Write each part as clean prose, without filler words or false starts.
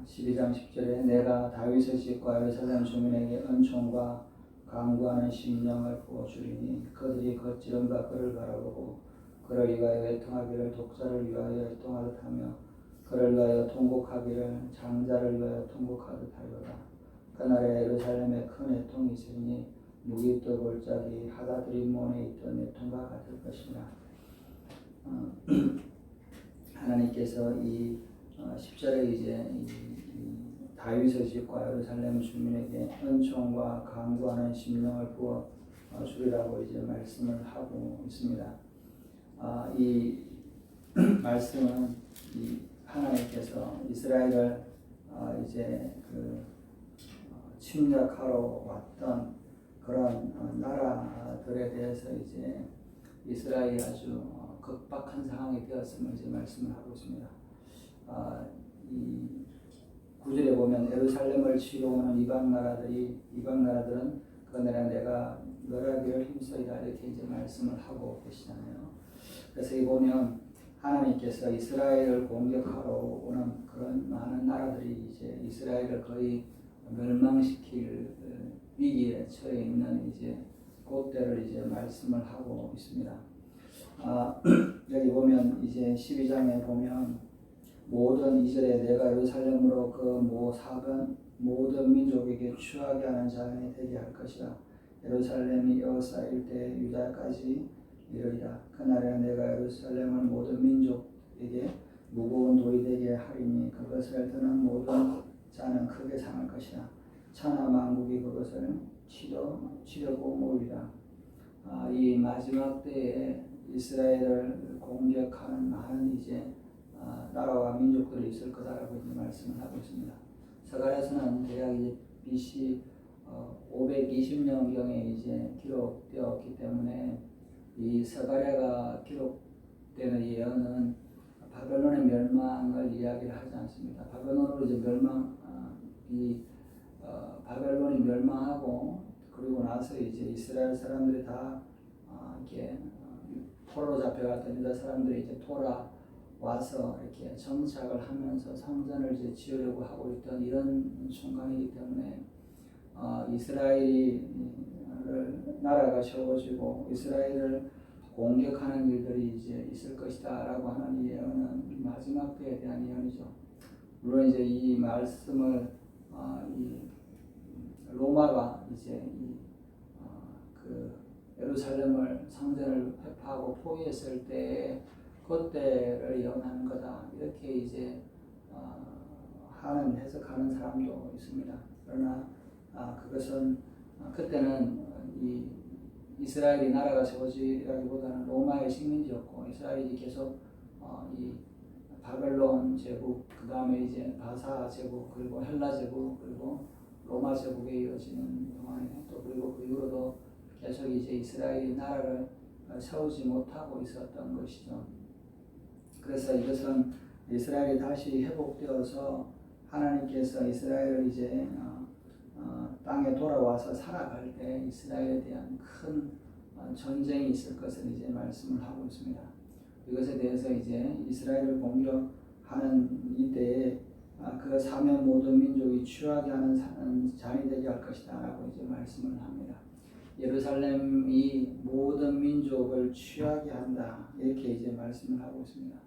12장 10절에 내가 다윗의 집과 예루살렘 주민에게 은총과 강구하는 심령을 부어주리니 그들이 거칠음과 그를 바라보고 그를 위하여 애통하기를 독자를 위하여 애통하듯 하며 그를 위하여 통곡하기를 장자를 위하여 통곡하듯 하리로다. 그날에 예루살렘에 큰 애통이 있으니 무기또 골짜기 하다드림몬에 있던 애통과 같을 것이라. 하나님께서 이 10절에 이제 다윗의 집과 예루살렘 주민에게 은총과 강구하는 심령을 부어 주리라고 이제 말씀을 하고 있습니다. 이 말씀은 하나님께서 이스라엘을 이제 침략하러 왔던 그런 나라들에 대해서 이제 이스라엘이 아주 극박한 상황이 되었음을 이제 말씀을 하고 있습니다. 이 9절에 보면 예루살렘을 치러 오는 이방 나라들은 그 나라 내가 멸하기를 힘써이다 이렇게 이제 말씀을 하고 계시잖아요. 그래서 이 보면 하나님께서 이스라엘을 공격하러 오는 그런 많은 나라들이 이제 이스라엘을 거의 멸망시킬 위기에 처해 있는 이제 그때를 이제 말씀을 하고 있습니다. 여기 보면 이제 12장에 보면 모든 2절에 내가 예루살렘으로 그 모든 민족에게 취하게 하는 자연이 되게 할 것이라. 예루살렘이 에워싸일 때 유다까지 이르리라. 그날에 내가 예루살렘을 모든 민족에게 무거운 돌이 되게 하리니 그것을 드는 모든 자는 크게 상할 것이라. 천하 만국이 그것을 치려고 모이리라. 이 마지막 때에 이스라엘을 공격하는 많은 이제 나라와 민족들이 있을 거다라고 이제 말씀을 하고 있습니다. 스가랴서는 대략 이제 BC 520년경에 이제 기록되었기 때문에 이 스가랴가 기록되는 예언은 바벨론의 멸망을 이야기를 하지 않습니다. 바벨론으로 이제 바벨론이 멸망하고 그리고 나서 이제 이스라엘 사람들이 다 이렇게 포로로 잡혀갔던 유다 사람들이 이제 와서 이렇게 정착을 하면서 성전을 이제 지으려고 하고 있던 이런 순간이기 때문에 이스라엘이 나라가 세워지고 이스라엘을 공격하는 일들이 이제 있을 것이다라고 하는 예언은 마지막 때에 대한 예언이죠. 물론 이제 이 말씀을 이 로마가 이제 예루살렘을 성전을 회파하고 포위했을 때에 그때를 예언하는 거다 이렇게 이제 해석하는 사람도 있습니다. 그러나 그것은 그때는 이 이스라엘이 나라가 세워지라기보다는 로마의 식민지였고 이스라엘이 계속 이 바벨론 제국 그 다음에 이제 바사 제국 그리고 헬라 제국 그리고 로마 제국에 이어지는 동안에 또 그리고 그 이후로도 계속 이제 이스라엘이 나라를 세우지 못하고 있었던 것이죠. 그래서 이것은 이스라엘이 다시 회복되어서 하나님께서 이스라엘을 이제 땅에 돌아와서 살아갈 때 이스라엘에 대한 큰 전쟁이 있을 것을 이제 말씀을 하고 있습니다. 이것에 대해서 이제 이스라엘을 공격하는 이때에 그 사면 모든 민족이 취하게 하는 잔이 되게 할 것이다 라고 이제 말씀을 합니다. 예루살렘이 모든 민족을 취하게 한다 이렇게 이제 말씀을 하고 있습니다.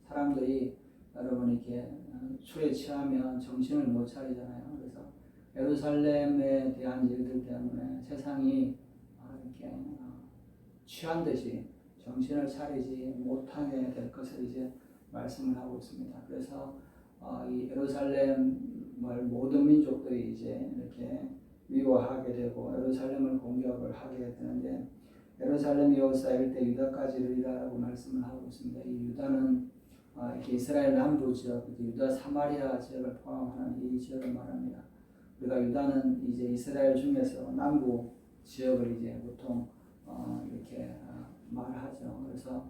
사람들이 여러분 이렇게 술에 취하면 정신을 못 차리잖아요. 그래서 예루살렘에 대한 일들 때문에 세상이 이렇게 취한 듯이 정신을 차리지 못하게 될 것을 이제 말씀을 하고 있습니다. 그래서 이 예루살렘을 모든 민족들이 이제 이렇게 미워하게 되고 예루살렘을 공격을 하게 되는데 예루살렘이 에워싸일 때 유다까지 이르리라고 말씀을 하고 있습니다. 이 유다는 이렇게 이스라엘 남부 지역, 유다 사마리아 지역을 포함하는 이 지역을 말합니다. 우리가 유다는 이제 이스라엘 중에서 남부 지역을 이제 보통 이렇게 말하죠. 그래서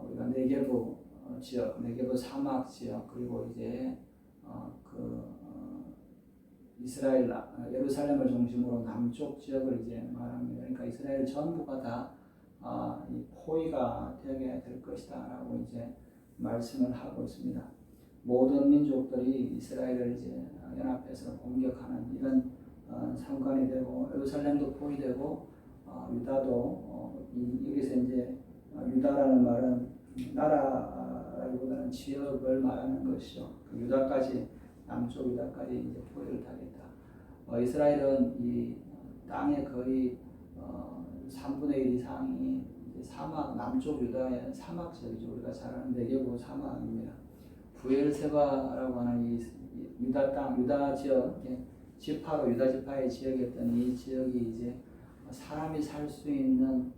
우리가 네게부 지역, 네게부 사막 지역 그리고 이제 이스라엘 예루살렘을 중심으로 남쪽 지역을 이제 말합니다. 그러니까 이스라엘 전부가 다 이 포위가 되게 될 것이다라고 이제 말씀을 하고 있습니다. 모든 민족들이 이스라엘을 이제 연합해서 공격하는 이런 상관이 되고 예루살렘도 포위되고 유다도 여기서 이제 유다라는 말은 나라라기보다는 지역을 말하는 것이죠. 그 유다까지 남쪽 유다까지 이제 포위를 당했다. 이스라엘은 이 땅의 거의 3분의 1 이상이 사막, 남쪽 유다의 사막 지역이죠. 우리가 잘 아는 네게부 사막입니다. 부엘세바라고 하는 이 유다 땅, 유다 지역, 지파로 유다 지파의 지역이었던 이 지역이 이제 사람이 살 수 있는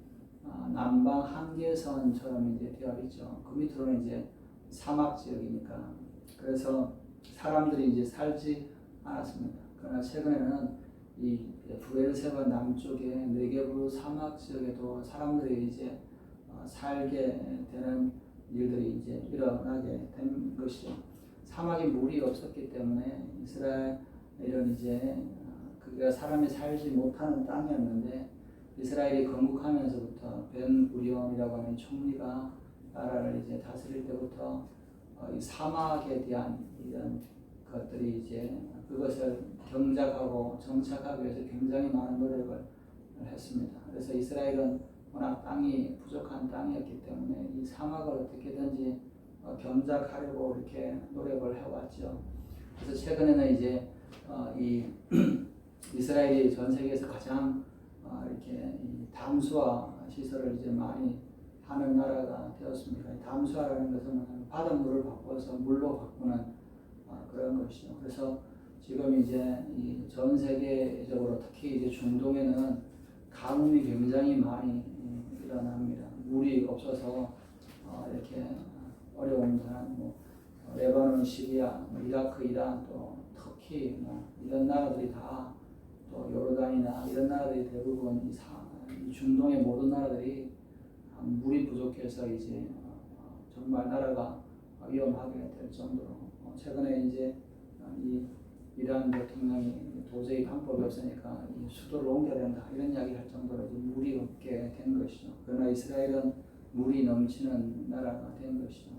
남방 한계선처럼 이제 되어 있죠. 그 밑으로는 이제 사막 지역이니까. 그래서 사람들이 이제 살지 않았습니다. 그러나 최근에는 이 부엘세바 남쪽의 네게부 사막 지역에도 사람들이 이제 살게 되는 일들이 이제 일어나게 된 것이죠. 사막에 물이 없었기 때문에 이스라엘은 이제 그가 사람이 살지 못하는 땅이었는데 이스라엘이 건국하면서부터 벤구리온이라고 하는 총리가 나라를 이제 다스릴 때부터 이 사막에 대한 이런 것들이 이제 그것을 경작하고 정착하기 위해서 굉장히 많은 노력을 했습니다. 그래서 이스라엘은 워낙 땅이 부족한 땅이었기 때문에 이 사막을 어떻게든지 경작하려고 이렇게 노력을 해왔죠. 그래서 최근에는 이제 이 이스라엘이 전 세계에서 가장 이렇게 이 담수화 시설을 이제 많이 하는 나라가 되었습니다. 담수화라는 것은 바닷물을 바꿔서 물로 바꾸는 그런 것이죠. 그래서 지금 이제 이 전 세계적으로 특히 이제 중동에는 가뭄이 굉장히 많이 일어납니다. 물이 없어서 이렇게 어려운 나라, 레바논, 시리아, 이라크, 이란, 또 터키, 이런 나라들이 다 또 요르단이나 이런 나라들이 대부분 이 중동의 모든 나라들이 물이 부족해서 이제 정말 나라가 위험하게 될 정도로 최근에 이제 이 이란 대통령이 도저히 방법이 없으니까 이 수도를 옮겨야 된다 이런 이야기 할 정도로 물이 없게 된 것이죠. 그러나 이스라엘은 물이 넘치는 나라가 된 것이죠.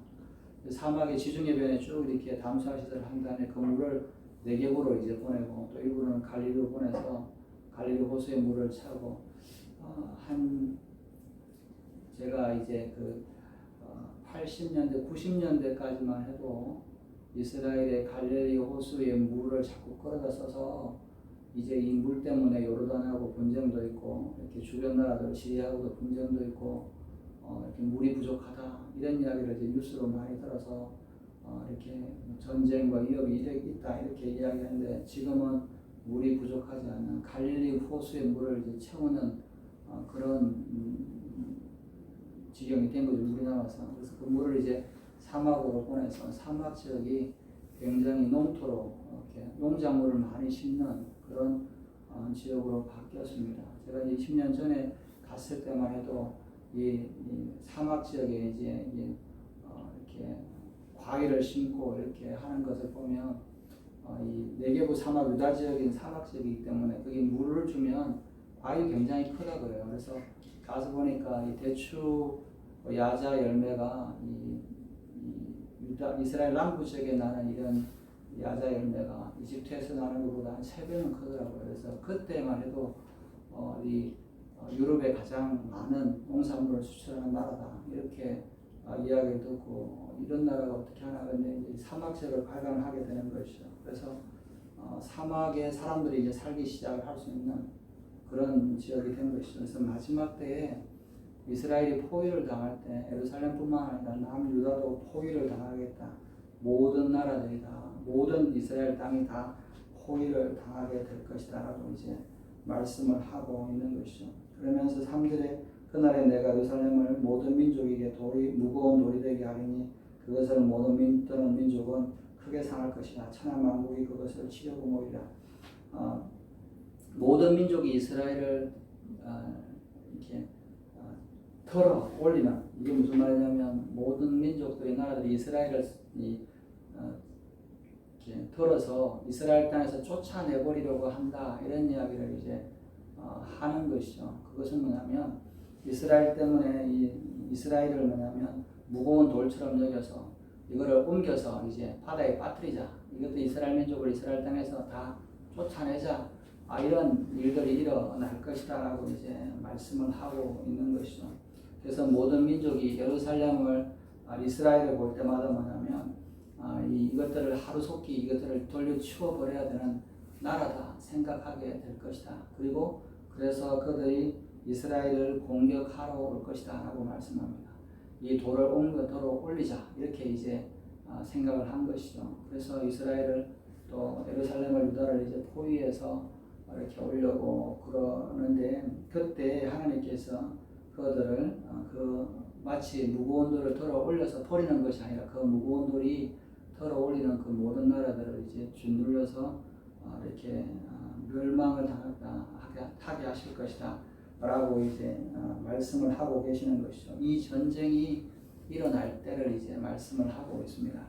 사막의 지중해변에 쭉 이렇게 담수화 시설을 한 다음에 그 물을 네겝으로 이제 보내고 또 일부는 갈릴리로 보내서 갈릴리 호수의 물을 차고 제가 이제 그 80년대 90년대까지만 해도 이스라엘의 갈릴리 호수의 물을 자꾸 끌어다 써서 이제 이 물 때문에 요르단하고 분쟁도 있고 이렇게 주변 나라들 시리아하고도 분쟁도 있고 이렇게 물이 부족하다 이런 이야기를 이제 뉴스로 많이 들어서 이렇게 전쟁과 위협이 있다 이렇게 이야기하는데 지금은 물이 부족하지 않는 갈릴리 호수의 물을 이제 채우는 그런 지경이 된 거죠. 물이 남아서. 그래서 그 물을 이제 사막으로 보내서 사막 지역이 굉장히 농토로 이렇게 농작물을 많이 심는 그런 지역으로 바뀌었습니다. 제가 20년 전에 갔을 때만 해도 이 사막 지역에 이제 이렇게 과일을 심고 이렇게 하는 것을 보면 이 네게부 사막 유다 지역인 사막 지역이기 때문에 거기 물을 주면 과일이 굉장히 크다 그래요. 그래서 가서 보니까 이 대추 야자 열매가 이스라엘 남부 지역에 나는 이런 야자 열매가 이집트에서 나는 것보다 한 3배는 크더라고요. 그래서 그때만 해도 이 유럽에 가장 많은 농산물을 수출하는 나라다 이렇게 이야기를 듣고 이런 나라가 어떻게 하나 근데 이제 사막 지역을 발견하게 되는 것이죠. 그래서 사막에 사람들이 이제 살기 시작을 할 수 있는 그런 지역이 된 것이죠. 그래서 마지막 때에 이스라엘이 포위를 당할 때 예루살렘뿐만 아니라 남유다도 포위를 당하겠다. 모든 나라들이 다 모든 이스라엘 땅이 다 포위를 당하게 될 것이다라고 이제 말씀을 하고 있는 것이죠. 그러면서 3절에 그날에 내가 예루살렘을 모든 민족에게 무거운 돌이되게 하리니 그것을 모든 떠는 민족은 크게 상할 것이라 천하만국이 그것을 치려고 모이라. 모든 민족이 이스라엘을 이렇게 털어 올리는 이게 무슨 말이냐면 모든 민족들의 나라들이 이스라엘을 이렇게 털어서 이스라엘 땅에서 쫓아내버리려고 한다 이런 이야기를 이제 하는 것이죠. 그것은 뭐냐면 이스라엘 때문에 이스라엘을 뭐냐면 무거운 돌처럼 여겨서 이거를 옮겨서 이제 바다에 빠뜨리자. 이것도 이스라엘 민족을 이스라엘 땅에서 다 쫓아내자. 이런 일들이 일어날 것이다라고 이제 말씀을 하고 있는 것이죠. 그래서 모든 민족이 예루살렘을 이스라엘을 볼 때마다 뭐냐면 이것들을 하루속히 이것들을 돌려치워 버려야 되는 나라다 생각하게 될 것이다. 그리고 그래서 그들이 이스라엘을 공격하러 올 것이다 라고 말씀합니다. 이 돌을 옮겨 올리자 이렇게 이제 생각을 한 것이죠. 그래서 이스라엘을 또 예루살렘을 유다를 이제 포위해서 이렇게 오려고 그러는데 그때 하나님께서 그들을 마치 무거운 돌을 들어 올려서 버리는 것이 아니라 그 무거운 돌이 들어 올리는 그 모든 나라들을 이제 짓눌려서 이렇게 멸망을 하게 하실 것이다 라고 이제 말씀을 하고 계시는 것이죠. 이 전쟁이 일어날 때를 이제 말씀을 하고 있습니다.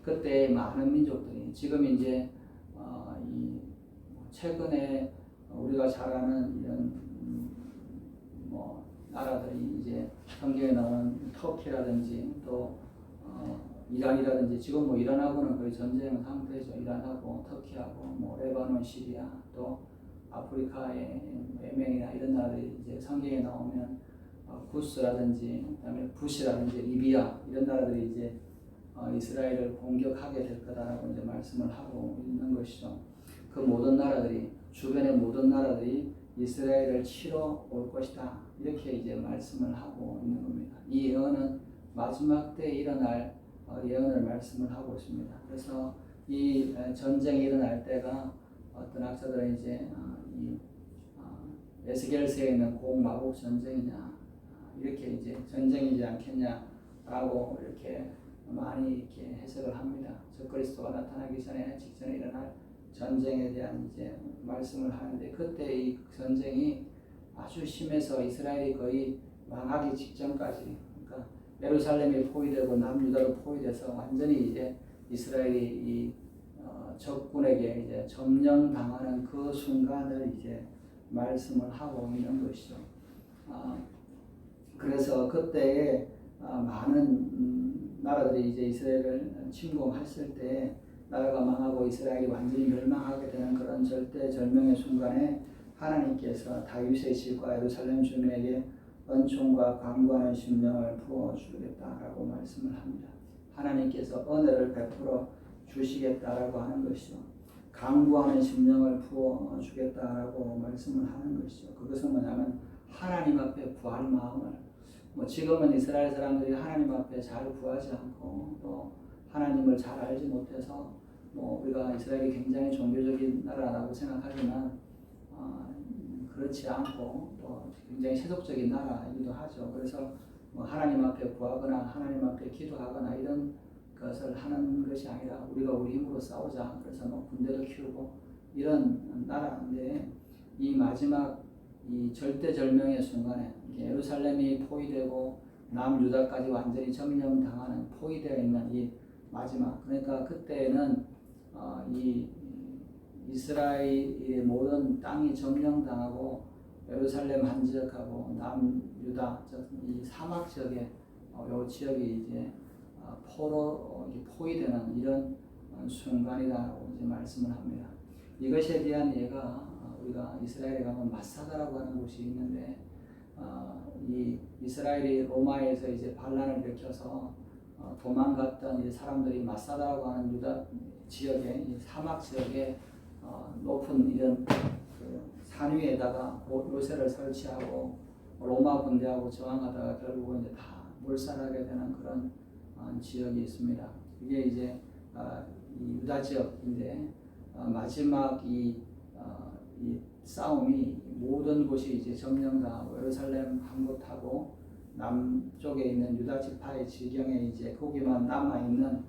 그때 많은 민족들이 지금 이제 이 최근에 우리가 잘 아는 이런 뭐 나라들이 이제 성경에 나오는 터키라든지 또 이란이라든지 지금 뭐 이란하고는 거의 전쟁 상태죠. 이란하고 터키하고 뭐 레바논, 시리아 또 아프리카의 예멘이나 이런 나라들이 이제 성경에 나오면 구스라든지 그다음에 부시라든지 리비아 이런 나라들이 이제 이스라엘을 공격하게 될 거다라고 이제 말씀을 하고 있는 것이죠. 그 모든 나라들이 주변의 모든 나라들이 이스라엘을 치러 올 것이다 이렇게 이제 말씀을 하고 있는 겁니다. 이 예언은 마지막 때 일어날 예언을 말씀을 하고 있습니다. 그래서 이 전쟁이 일어날 때가 어떤 학자들은 이제 이 에스겔서에 있는 공마복 전쟁이냐 이렇게 이제 전쟁이지 않겠냐라고 이렇게 많이 이렇게 해석을 합니다. 적그리스도가 나타나기 전에 직전에 일어날 전쟁에 대한 이제 말씀을 하는데 그때 이 전쟁이 아주 심해서 이스라엘이 거의 망하기 직전까지 그러니까 예루살렘이 포위되고 남유다로 포위돼서 완전히 이제 이스라엘이 이 적군에게 이제 점령당하는 그 순간을 이제 말씀을 하고 있는 것이죠. 그래서 그때에 많은 나라들이 이제 이스라엘을 침공했을 때 나라가 망하고 이스라엘이 완전히 멸망하게 되는 그런 절대절명의 순간에 하나님께서 다윗의 집과 예루살렘 주민에게 은총과 강구하는 심령을 부어주겠다라고 말씀을 합니다. 하나님께서 은혜를 베풀어 주시겠다라고 하는 것이죠. 강구하는 심령을 부어주겠다라고 말씀을 하는 것이죠. 그것은 뭐냐면 하나님 앞에 구할 마음을 뭐 지금은 이스라엘 사람들이 하나님 앞에 잘 구하지 않고 또 하나님을 잘 알지 못해서 뭐 우리가 이스라엘이 굉장히 종교적인 나라라고 생각하지만 그렇지 않고 또 굉장히 세속적인 나라이기도 하죠. 그래서 뭐 하나님 앞에 구하거나 하나님 앞에 기도하거나 이런 것을 하는 것이 아니라 우리가 우리 힘으로 싸우자. 그래서 뭐 군대도 키우고 이런 나라인데 이 마지막 이 절대절명의 순간에 예루살렘이 포위되고 남유다까지 완전히 점령당하는 포위되어 있는 이 마지막 그러니까 그때는 이 이스라엘의 모든 땅이 점령당하고 예루살렘 한 지역하고 남유다 이 사막 지역에 요 지역이 이제 포로 포위되는 이런 순간이라고 이제 말씀을 합니다. 이것에 대한 예가 우리가 이스라엘에 가면 마사다라고 하는 곳이 있는데 이 이스라엘이 로마에서 이제 반란을 일으켜서 도망갔던 이 사람들이 마사다라고 하는 유다 지역에 이 사막 지역에 높은 이런 그 산 위에다가 요새를 설치하고 로마 군대하고 저항하다가 결국은 이제 다 몰살하게 되는 그런 지역이 있습니다. 이게 이제 이 유다 지역인데 마지막 이 싸움이 모든 곳이 이제 점령당하고 예루살렘 한 곳하고 남쪽에 있는 유다 지파의 지경에 이제 거기만 남아 있는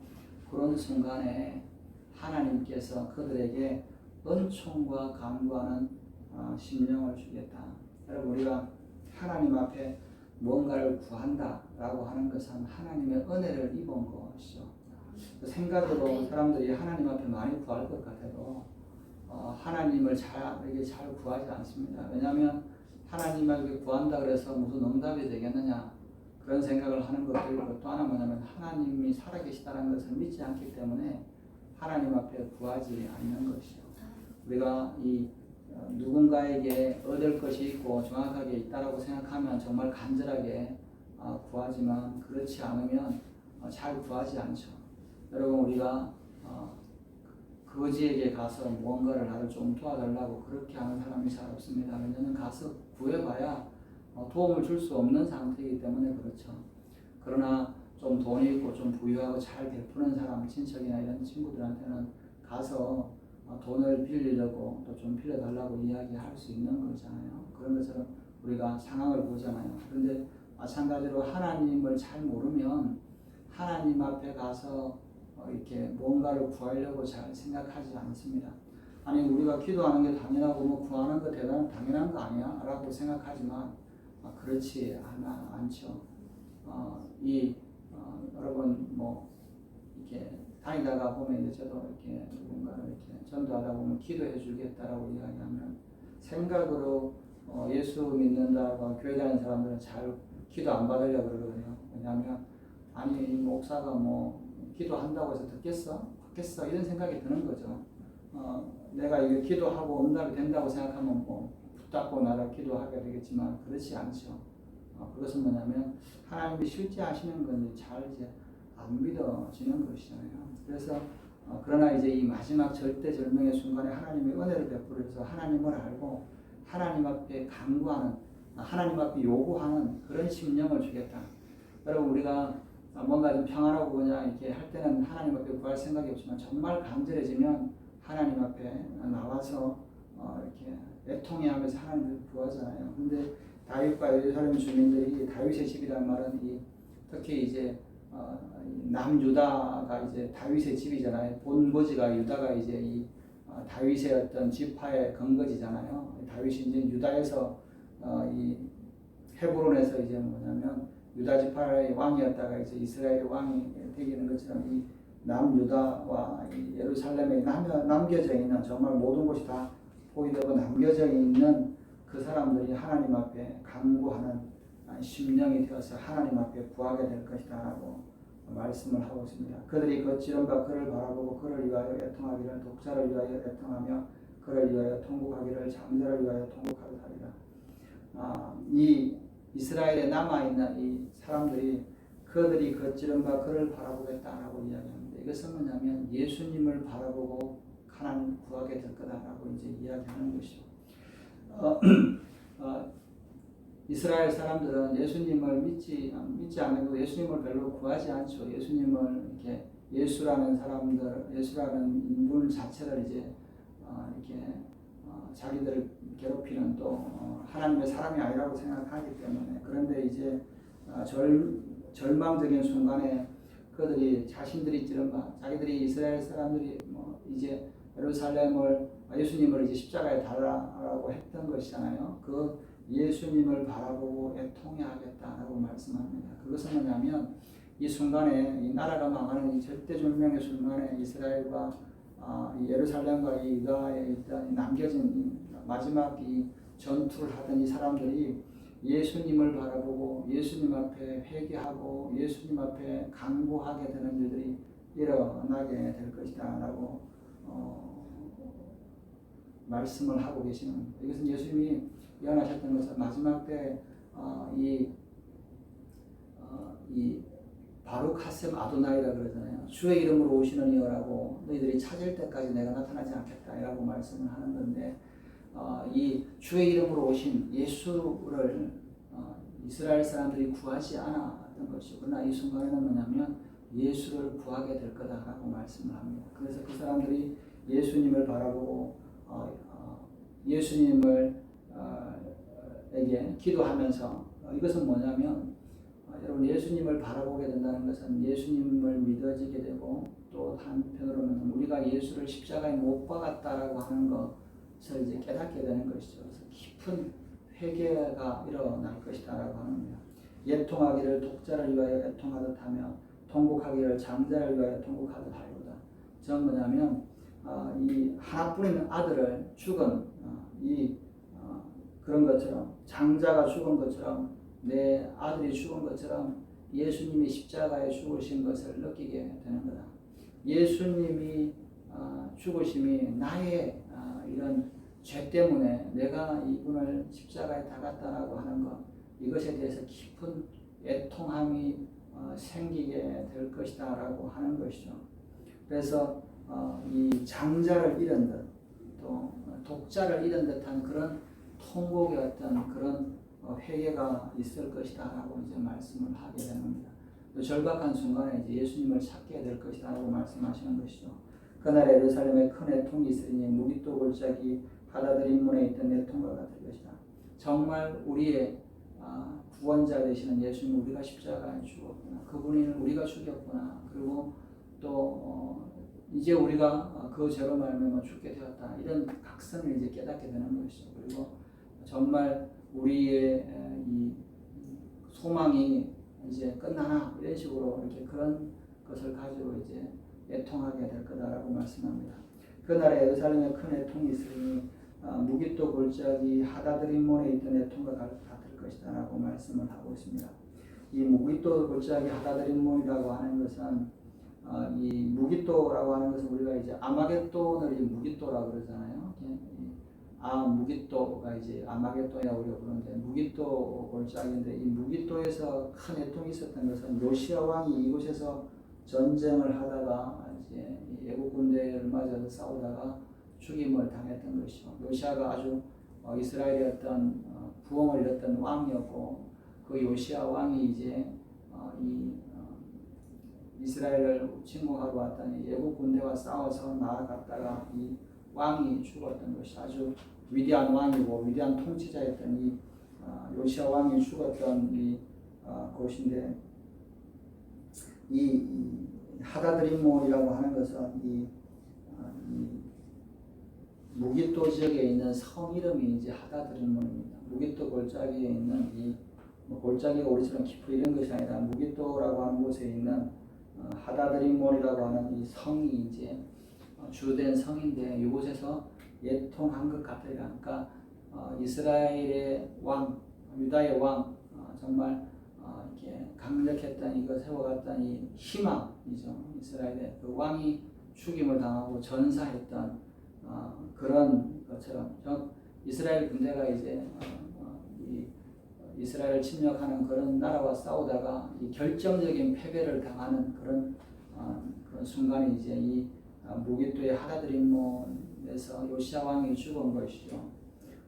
그런 순간에 하나님께서 그들에게 은총과 간구하는 심령을 주겠다. 여러분 우리가 하나님 앞에 뭔가를 구한다라고 하는 것은 하나님의 은혜를 입은 것이죠. 생각으로 사람들이 하나님 앞에 많이 구할 것 같아도 하나님을 잘 구하지 않습니다. 왜냐하면 하나님에게 구한다 그래서 무슨 응답이 되겠느냐? 그런 생각을 하는 것도 있고 또 하나 뭐냐면 하나님이 살아계시다는 것을 믿지 않기 때문에 하나님 앞에 구하지 않는 것이요. 우리가 이 누군가에게 얻을 것이 있고 정확하게 있다라고 생각하면 정말 간절하게 구하지만 그렇지 않으면 잘 구하지 않죠. 여러분 우리가 거지에게 가서 무언가를 나를 좀 도와달라고 그렇게 하는 사람이 잘 없습니다. 왜냐하면 가서 구해봐야 도움을 줄 수 없는 상태이기 때문에 그렇죠. 그러나 좀 돈이 있고 좀 부유하고 잘 베푸는 사람, 친척이나 이런 친구들한테는 가서 돈을 빌리려고 또 좀 빌려달라고 이야기할 수 있는 거잖아요. 그런 것처럼 우리가 상황을 보잖아요. 그런데 마찬가지로 하나님을 잘 모르면 하나님 앞에 가서 이렇게 뭔가를 구하려고 잘 생각하지 않습니다. 아니 우리가 기도하는 게 당연하고 뭐 구하는 거 당연한 거 아니야? 라고 생각하지만 그렇지 않죠. 여러분 뭐 이렇게 다니다가 보면 이제 저도 이렇게 누군가를 이렇게 전도하다 보면 기도해 주겠다라고 이야기하면 생각으로 예수 믿는다고 교회 다니는 사람들은 잘 기도 안 받으려고 그러거든요. 왜냐하면 아니 이 목사가 뭐 기도한다고 해서 받겠어 이런 생각이 드는 거죠. 내가 이게 기도하고 응답이 된다고 생각하면 뭐 붙잡고 나를 기도하게 되겠지만 그렇지 않죠. 그것은 뭐냐면 하나님이 실제 하시는 건 잘 이제 안 믿어지는 것이잖아요. 그래서 그러나 이제 이 마지막 절대절명의 순간에 하나님의 은혜를 베풀어서 하나님을 알고 하나님 앞에 간구하는 하나님 앞에 요구하는 그런 심령을 주겠다. 여러분 우리가 뭔가 좀 평안하고 그냥 이렇게 할 때는 하나님 앞에 구할 생각이 없지만 정말 간절해지면 하나님 앞에 나와서 이렇게 애통해하면서 하나님을 구하잖아요. 근데 다윗과 예루살렘 주민들이 다윗의 집이라는 말은 특히 이제 남유다가 이제 다윗의 집이잖아요. 본거지가 유다가 이제 이 다윗의 어떤 지파의 근거지잖아요. 다윗이 이제 유다에서 이 헤브론에서 이제 뭐냐면 유다 지파의 왕이었다가 이제 이스라엘의 왕이 되기는 것처럼 이 남유다와 이 예루살렘에 남겨져 있는 정말 모든 곳이 다 포위되고 남겨져 있는 그 사람들이 하나님 앞에 간구하는 심령이 되어서 하나님 앞에 구하게 될 것이다라고 말씀을 하고 있습니다. 그들이 거칠음과 그를 바라보고 그를 위하여 애통하기를 독자를 위하여 애통하며 그를 위하여 통곡하기를 장자를 위하여 통곡하리라. 이 이스라엘에 남아있는 이 사람들이 그들이 거칠음과 그를 바라보겠다라고 이야기합니다. 이것은 뭐냐면 예수님을 바라보고 하나님 구하게 될 거다라고 이제 이야기하는 것이죠. 이스라엘 사람들은 예수님을 믿지 않고 예수님을 별로 구하지 않죠. 예수님을 이렇게 예수라는 인물 자체를 이제 이렇게 자기들을 괴롭히는 또 하나님의 사람이 아니라고 생각하기 때문에 그런데 이제 절망적인 순간에 그들이 자신들이 자기들이 이스라엘 사람들이 이제 예수님을 이제 십자가에 달라고 했던 것이잖아요. 그 예수님을 바라보고 애통해하겠다라고 말씀합니다. 그것은 뭐냐면 이 순간에 이 나라가 망하는 이 절대절명의 순간에 이스라엘과 이 예루살렘과 이 유다에 있던 남겨진 이 마지막 이 전투를 하던 이 사람들이 예수님을 바라보고 예수님 앞에 회개하고 예수님 앞에 간구하게 되는 일들이 일어나게 될 것이다라고 말씀을 하고 계시는 겁니다. 이것은 예수님이 예언하셨던 것은 마지막 때 이 바룩 하셈 아도나이라 그러잖아요. 주의 이름으로 오시는 이여라고 너희들이 찾을 때까지 내가 나타나지 않겠다라고 말씀을 하는 건데 이 주의 이름으로 오신 예수를 이스라엘 사람들이 구하지 않았던 것이고 그러나 이 순간에는 뭐냐면 예수를 구하게 될 거다라고 말씀을 합니다. 그래서 그 사람들이 예수님을 바라보고 예수님을 에게 기도하면서 이것은 뭐냐면 여러분 예수님을 바라보게 된다는 것은 예수님을 믿어지게 되고 또 한편으로는 우리가 예수를 십자가에 못 박았다라고 하는 것을 이제 깨닫게 되는 것이죠. 그래서 깊은 회개가 일어날 것이다라고 하는 겁니다. 애통하기를 독자를 위하여 애통하듯 하며 통곡하기를 장자를 위하여 통곡하듯 하리로다. 저는 뭐냐면 이 하나뿐인 아들을 죽은 그런 것처럼 장자가 죽은 것처럼 내 아들이 죽은 것처럼 예수님이 십자가에 죽으신 것을 느끼게 되는 거다. 예수님이 죽으심이 나의 이런 죄 때문에 내가 이분을 십자가에 달았다라고 하는 것, 이것에 대해서 깊은 애통함이 생기게 될 것이다 라고 하는 것이죠. 그래서 이 장자를 잃은 듯 또 독자를 잃은 듯한 그런 통곡의 어떤 그런 회개가 있을 것이다 라고 이제 말씀을 하게 되는 겁니다. 또 절박한 순간에 이제 예수님을 찾게 될 것이다 라고 말씀하시는 것이죠. 그날 예루살렘에 큰 애통이 있으니 무기또 골짜기 바다들 문에 있던 애통과 같을 것이다. 정말 우리의 구원자 되시는 예수님, 우리가 십자가에 죽었구나, 그분이 우리가 죽였구나, 그리고 또 이제 우리가 그 죄로 말미암아 죽게 되었다, 이런 각성을 이제 깨닫게 되는 것이죠. 그리고 정말 우리의 이 소망이 이제 끝나나 이런 식으로 이렇게 그런 것을 가지고 이제 애통하게 될 거다라고 말씀합니다. 그날에 예루살렘에 큰 애통이 있으니 무기또 골짜기 하다드림몬에 있던 애통과 같을 것이다라고 말씀을 하고 있습니다. 이 무기또 골짜기 하다드림몬이라고 하는 것은 이 무기또라고 하는 것은 우리가 이제 아마겟돈을 이제 무기또라고 그러잖아요. 무기또가 이제 아마겟돈이라고 우리가 부르는데 무기또 골짜기인데, 이 무기또에서 큰 애통이 있었던 것은 요시야 왕이 이곳에서 전쟁을 하다가 이제 애국 군대를 맞아서 싸우다가 죽임을 당했던 것이죠. 요시야가 아주 이스라엘의 어떤 부흥을 이뤘던 왕이었고, 그 요시야 왕이 이제 이스라엘을 침공하러 왔더니 애국 군대와 싸워서 나아갔다가 이 왕이 죽었던 것이 아주 위대한 왕이고 위대한 통치자였던 이 요시야 왕이 죽었던 이 곳인데, 이 하다드림몬이라고 하는 것은 이 무기또 지역에 있는 성 이름이 이제 하다드림몬입니다. 무기또 골짜기에 있는 이 골짜기가 우리처럼 깊고 이런 것이 아니라 무기또라고 하는 곳에 있는 하다드림몬이라고 하는 이 성이 이제 주된 성인데, 이곳에서 예통한 것 같아요. 그러니까 이스라엘의 왕, 유다의 왕, 정말 이렇게 강력했던 이거 세워갔던 이 희망이죠. 이스라엘의 그 왕이 죽임을 당하고 전사했던 그런 것처럼 이스라엘 군대가 이제 이스라엘을 침략하는 그런 나라와 싸우다가 이 결정적인 패배를 당하는 그런 순간이 이제 이 무기또의 하다드림몬에서 요시야 왕이 죽은 것이죠.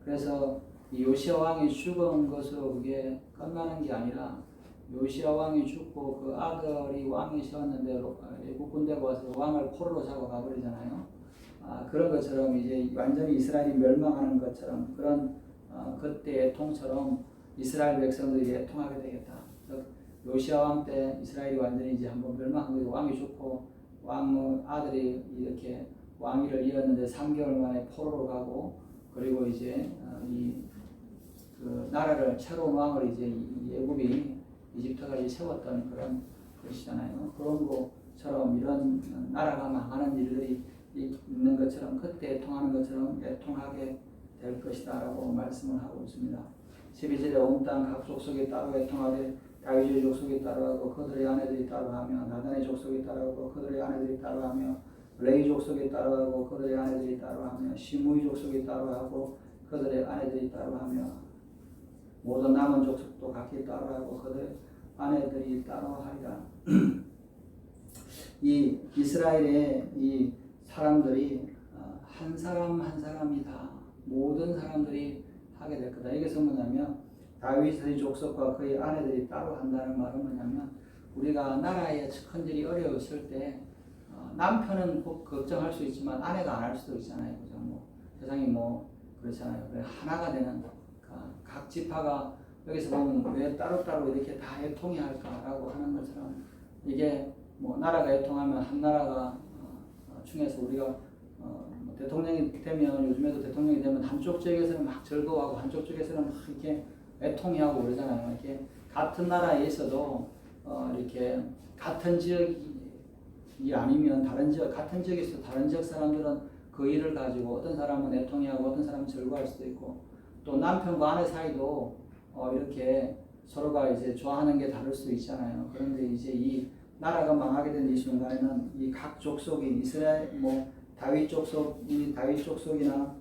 그래서 이 요시야 왕이 죽은 것으로 그게 끝나는 게 아니라, 요시야 왕이 죽고 그 아들이 왕이셨는데 애국 군대가 와서 왕을 포로로 잡아가 버리잖아요. 그런 것처럼 이제 완전히 이스라엘이 멸망하는 것처럼, 그런 그때 애통처럼 이스라엘 백성들이 애통하게 되겠다. 요시야 왕 때 이스라엘이 완전히 이제 한번 멸망한 거예요. 왕이 죽고 왕 아들이 이렇게 왕위를 이었는데 3개월 만에 포로로 가고, 그리고 이제 그 나라를 새로운 왕을 이제 애굽이 이집트가 이제 세웠던 그런 것이잖아요. 그런 것처럼 이런 나라가 망하는 일들이 있는 것처럼, 그때 애통하는 것처럼 애통하게 될 것이다라고 말씀을 하고 있습니다. 12절에 온 땅 각 족속이 따로 애통하되 다윗의 족속이 따로하고 그들의 아내들이 따로하며, 나단의 족속이 따로하고 그들의 아내들이 따로하며, 레위 족속이 따로하고 그들의 아내들이 따로하며, 시므이 족속이 따로하고 그들의 아내들이 따로하며, 모든 남은 족속도 각기 따로하고 그들의 아내들이 따로하리라. 이 이스라엘의 이 사람들이 한 사람 한 사람이 다, 모든 사람들이 하게 될 거다. 이게 뭐냐면, 다윗의 족속과 그의 아내들이 따로 한다는 말은 뭐냐면, 우리가 나라의 큰일이 어려웠을 때 남편은 꼭 걱정할 수 있지만 아내가 안 할 수도 있잖아요. 그죠? 세상이 그렇잖아요. 그래 하나가 되는, 각 지파가 여기서 보면 왜 따로따로 이렇게 다 애통이 할까라고 하는 것처럼, 이게 나라가 애통하면 한 나라가 중에서 우리가 대통령이 되면, 요즘에도 대통령이 되면 한쪽 지역에서는 막 즐거워하고 한쪽 지역에서는 막 이렇게 애통해하고 그러잖아요. 이렇게 같은 나라에 있어도 이렇게 같은 지역이 아니면 다른 지역, 같은 지역에 있어 다른 지역 사람들은 그 일을 가지고 어떤 사람은 애통해하고 어떤 사람은 즐거워할 수도 있고, 또 남편과 아내 사이도 이렇게 서로가 이제 좋아하는 게 다를 수 있잖아요. 그런데 이제 이 나라가 망하게 된 이 순간에는 이 각 족속이 이스라엘 뭐 다윗 족속이나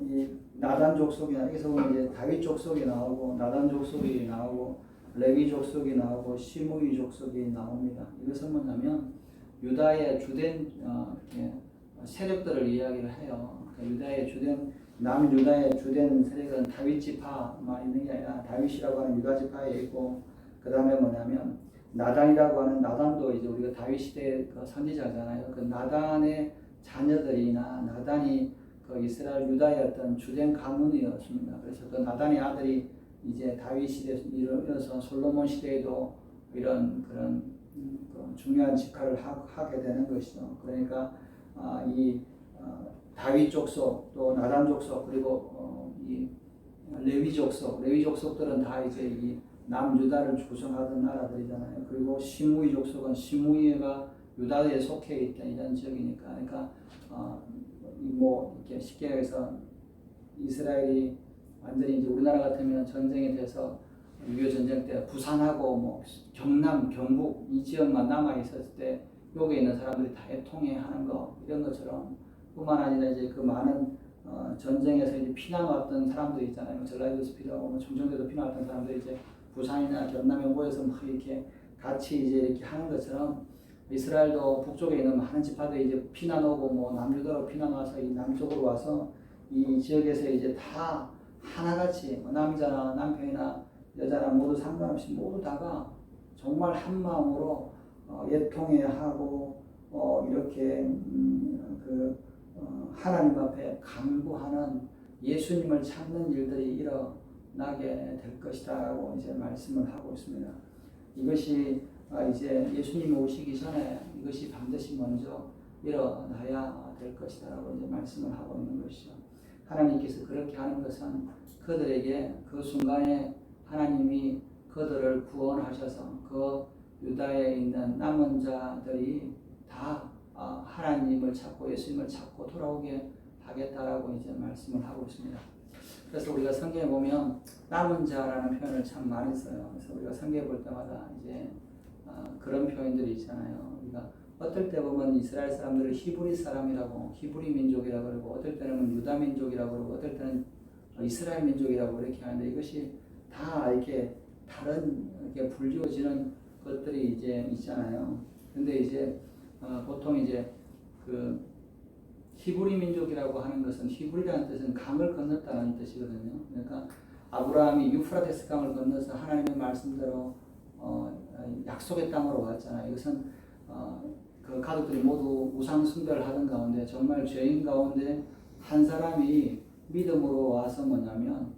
이 나단 족속이나 여기서 보면 이제 다윗 족속이 나오고 나단 족속이 나오고 레위 족속이 나오고 시므이 족속이 나옵니다. 이것은 뭐냐면 유다의 주된 세력들을 이야기를 해요. 그러니까 남유다의 주된 세력은 다윗 지파만 있는 게 아니라 다윗이라고 하는 유다 지파에 있고 그 다음에 뭐냐면 나단이라고 하는 나단도 이제 우리가 다윗 시대의 그 선지자잖아요. 그 나단의 자녀들이나 나단이 그 이스라엘 유다의 어떤 주된 가문이었습니다. 그래서 그 나단의 아들이 이제 다윗 시대에서 이어서 솔로몬 시대에도 이런 그런 중요한 직할을 하게 되는 것이죠. 그러니까 이 다윗 족속 또 나단 족속 그리고 이 레위 족속들은 다 이제 이 남유다를 구성하던 나라들이잖아요. 그리고 시므이 족속은 시므이가 유다에 속해 있던 이런 지역이니까 그러니까 뭐 이렇게 쉽게 해서 이스라엘이 완전히 이제 우리나라 같으면 전쟁이 돼서 6.25 전쟁 때 부산하고 뭐 경남, 경북 이 지역만 남아 있었을 때 여기 있는 사람들이 다 애통해하는 거 이런 것처럼 뿐만 아니라 이제 그 많은 전쟁에서 이제 피난 왔던 사람들 있잖아요. 전라도에서 피난오고 뭐 충청도에서 피난 왔던 사람들이 이제 부산이나 경남에 모여서 막 이렇게 같이 이제 이렇게 하는 것처럼 이스라엘도 북쪽에 있는 많은 지파들이 이제 피난 오고 뭐 남유다로 피난 와서 이 남쪽으로 와서 이 지역에서 이제 다 하나같이 남자나 남편이나 여자나 모두 상관없이 모두 다가 정말 한 마음으로 애통해하고 이렇게 하나님 앞에 간구하는 예수님을 찾는 일들이 일어나게 될 것이다라고 이제 말씀을 하고 있습니다. 이것이 이제 예수님이 오시기 전에 이것이 반드시 먼저 일어나야 될 것이다라고 이제 말씀을 하고 있는 것이죠. 하나님께서 그렇게 하는 것은 그들에게 그 순간에 하나님이 그들을 구원하셔서 그 유다에 있는 남은 자들이 다 하나님을 찾고 예수님을 찾고 돌아오게 하겠다라고 이제 말씀을 하고 있습니다. 그래서 우리가 성경에 보면 남은 자라는 표현을 참 많이 써요. 그래서 우리가 성경에 볼 때마다 이제 그런 표현들이 있잖아요. 우리가 어떨 때 보면 이스라엘 사람들을 히브리 사람이라고 히브리 민족이라고 그러고 어떨 때는 유다 민족이라고 그러고 어떨 때는 이스라엘 민족이라고 이렇게 하는데 이것이 다 이렇게 다른 이렇게 불리워지는 것들이 이제 있잖아요. 근데 이제 보통 이제 그 히브리 민족이라고 하는 것은 히브리라는 뜻은 강을 건넜다는 뜻이거든요. 그러니까 아브라함이 유프라테스 강을 건너서 하나님의 말씀대로 약속의 땅으로 왔잖아요. 이것은 그 가족들이 모두 우상 숭배를 하던 가운데 정말 죄인 가운데 한 사람이 믿음으로 와서 뭐냐면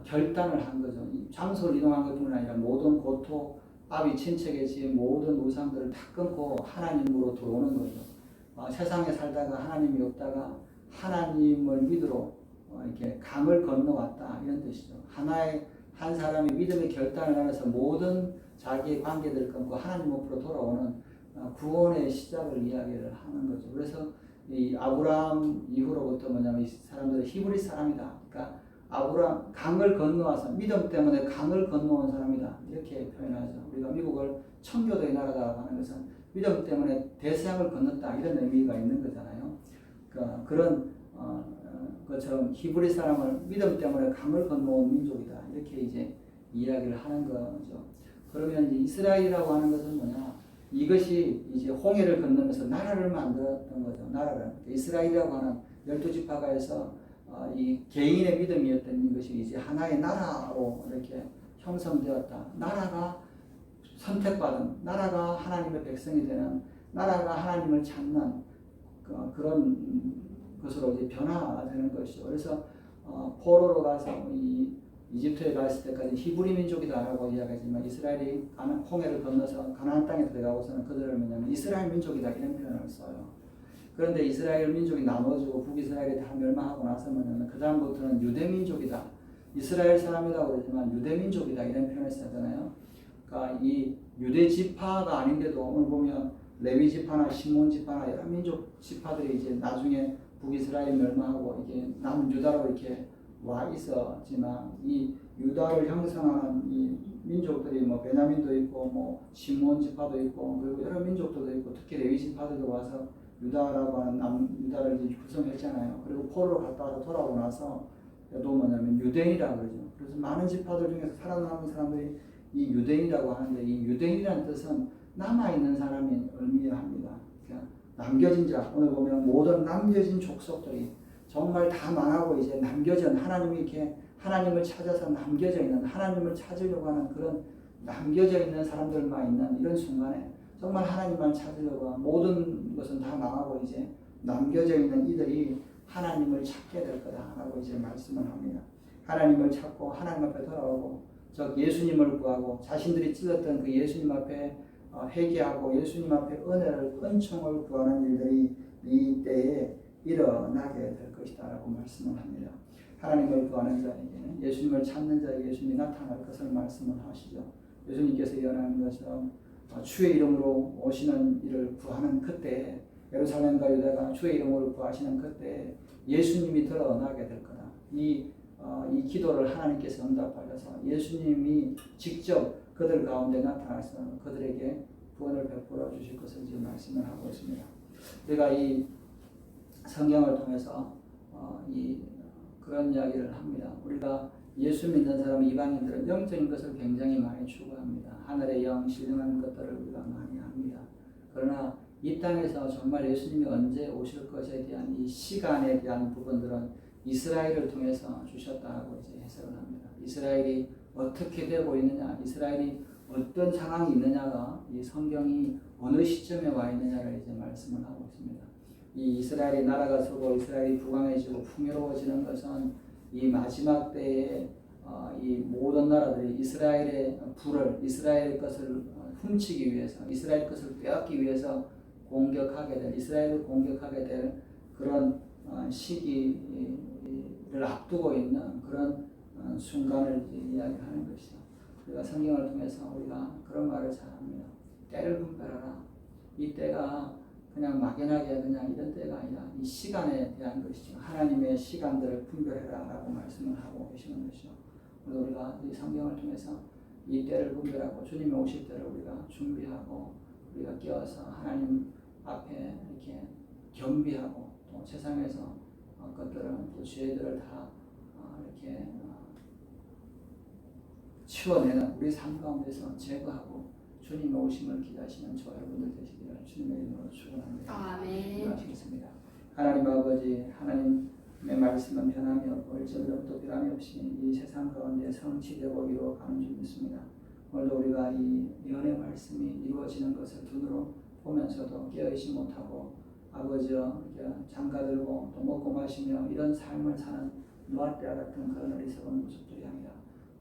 결단을 한 거죠. 장소를 이동한 것뿐만 아니라 모든 고토, 아비 친척의 지은 모든 우상들을 다 끊고 하나님으로 들어오는 거죠. 세상에 살다가 하나님이 없다가 하나님을 믿으러 이렇게 강을 건너왔다 이런 뜻이죠. 한 사람이 믿음의 결단을 하면서 모든 자기의 관계들을 끊고 하나님 앞으로 돌아오는 구원의 시작을 이야기를 하는 거죠. 그래서 이 아브라함 이후로부터 뭐냐면 이 사람들은 히브리 사람이다. 그러니까 아브라함 강을 건너와서 믿음 때문에 강을 건너온 사람이다. 이렇게 표현하죠. 우리가 미국을 청교도의 나라다라고 하는 것은 믿음 때문에 대서양을 건넜다 이런 의미가 있는 거잖아요. 그러니까 그런 것처럼 히브리 사람을 믿음 때문에 강을 건너온 민족이다. 이렇게 이제 이야기를 하는 거죠. 그러면 이제 이스라엘이라고 하는 것은 뭐냐? 이것이 이제 홍해를 건너면서 나라를 만들었던 거죠. 나라를. 이스라엘이라고 하는 12지파가 해서 이 개인의 믿음이었던 이것이 이제 하나의 나라로 이렇게 형성되었다. 나라가 선택받은, 나라가 하나님의 백성이 되는, 나라가 하나님을 찾는 그런 것으로 이제 변화되는 것이죠. 그래서 포로로 가서 이집트에 갔을 때까지 히브리 민족이다라고 이야기하지만 이스라엘이 홍해를 건너서 가나안 땅에 들어가고서는 그들을 뭐냐면 이스라엘 민족이다 이런 표현을 써요. 그런데 이스라엘 민족이 나눠지고 북이스라엘이 다 멸망하고 나서 뭐냐면 그 다음부터는 유대 민족이다. 이스라엘 사람이라고 그러지만 유대 민족이다 이런 표현을 쓰잖아요. 그러니까 이 유대 지파가 아닌데도 오늘 보면 레위 지파나 시몬 지파나 여러 민족 지파들이 이제 나중에 북이스라엘 멸망하고 이게 남유다로 이렇게 와 있었지만 이 유다를 형성하는 이 민족들이 뭐 베냐민도 있고 뭐 시므온 지파도 있고 그리고 여러 민족들도 있고 특히 레위 지파들도 와서 유다라고 하는 남유다를 이제 구성했잖아요. 그리고 포로로 갔다 와서 돌아오고 나서 또 뭐냐면 유대인이라고 그러죠. 그래서 많은 지파들 중에서 살아남은 사람들이 이 유대인이라고 하는데 이 유대인이라는 뜻은 남아있는 사람이 의미합니다. 그러니까 남겨진 자, 오늘 보면 모든 남겨진 족속들이 정말 다 망하고 이제 남겨진 하나님이 이렇게 하나님을 찾아서 남겨져 있는 하나님을 찾으려고 하는 그런 남겨져 있는 사람들만 있는 이런 순간에 정말 하나님만 찾으려고 모든 것은 다 망하고 이제 남겨져 있는 이들이 하나님을 찾게 될 거다라고 이제 말씀을 합니다. 하나님을 찾고 하나님 앞에 돌아오고 즉 예수님을 구하고 자신들이 찔렀던 그 예수님 앞에 회개하고 예수님 앞에 은총을 구하는 일들이 이 때에 일어나게 될 것이다라고 말씀을 합니다. 하나님을 구하는 자에게는 예수님을 찾는 자에게 예수님이 나타날 것을 말씀을 하시죠. 예수님께서 예언하는 것처럼 주의 이름으로 오시는 이를 구하는 그때 예루살렘과 유다가 주의 이름으로 구하시는 그때 예수님이 드러나게 될 거다. 이 기도를 하나님께서 응답하셔서 예수님이 직접 그들 가운데 나타나서 그들에게 구원을 베풀어 주실 것을 지금 말씀을 하고 있습니다. 우리가 이 성경을 통해서 그런 이야기를 합니다. 우리가 예수 믿는 사람 이방인들은 영적인 것을 굉장히 많이 추구합니다. 하늘의 영, 신령한 것들을 우리가 많이 합니다. 그러나 이 땅에서 정말 예수님이 언제 오실 것에 대한 이 시간에 대한 부분들은 이스라엘을 통해서 주셨다고 이제 해석을 합니다. 이스라엘이 어떻게 되고 있느냐, 이스라엘이 어떤 상황이 있느냐가 이 성경이 어느 시점에 와 있느냐를 이제 말씀을 하고 있습니다. 이 이스라엘이 나라가 서고 이스라엘이 부강해지고 풍요로워지는 것은 이 마지막 때에 이 모든 나라들이 이스라엘의 이스라엘 것을 훔치기 위해서, 이스라엘 것을 빼앗기 위해서 이스라엘을 공격하게 될 그런 시기를 앞두고 있는 그런 순간을 이야기하는 것이죠. 우리가 성경을 통해서 우리가 그런 말을 잘 합니다. 때를 분별하라. 이 때가 그냥 막연하게 그냥 이런 때가 아니라 이 시간에 대한 것이죠. 하나님의 시간들을 분별해라 라고 말씀을 하고 계시는 것이죠. 오늘 우리가 이 성경을 통해서 이 때를 분별하고 주님이 오실 때를 우리가 준비하고 우리가 깨어서 하나님 앞에 이렇게 겸비하고 또 세상에서 것들은 또 죄들을 다 이렇게 치워내는 우리 삶 가운데서 제거하고 주님의 오심을 기다리시는 저 여러분들 되시기를 주님의 이름으로 축원합니다. 아멘. 기도하시겠습니다. 하나님 아버지, 하나님의 말씀은 변함이 없고 일절도 변함이 없이 이 세상 가운데 성취되고 이루어가는 줄 믿습니다. 오늘도 우리가 이 예언의 말씀이 이루어지는 것을 눈으로 보면서도 깨어있지 못하고 아버지여 장가들고 또 먹고 마시며 이런 삶을 사는 노아떼와 같은 그런 어리석은 모습들이 아니라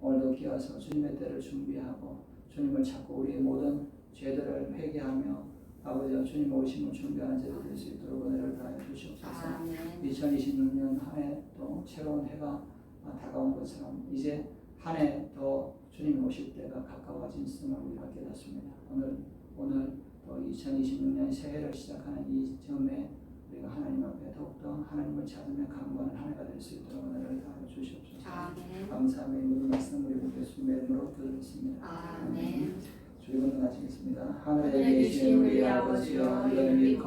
오늘도 깨어서 주님의 때를 준비하고 주님을 찾고 우리의 모든 죄들을 회개하며 아버지와 주님 오심을 준비하는 제가 될 수 있도록 은혜를 다해 주시옵소서. 2026년 한 해 또 새로운 해가 다가온 것처럼 이제 한 해 더 주님 오실 때가 가까워진 것을 우리가 깨닫습니다. 오늘 또 2026년 새해를 시작하는 이 즈음에 우리가 하나님 앞에 더욱더 하나님을 찾으며 강구하는 한 해가 될 수 있도록 은혜를 다해 주시옵소서. 감사하며 모든 말씀 우리 예수님의 이름으로 기도드렸습니다. 아멘. 주의 건강하시겠습니다. 하늘에 계신 우리 아버지여 이름이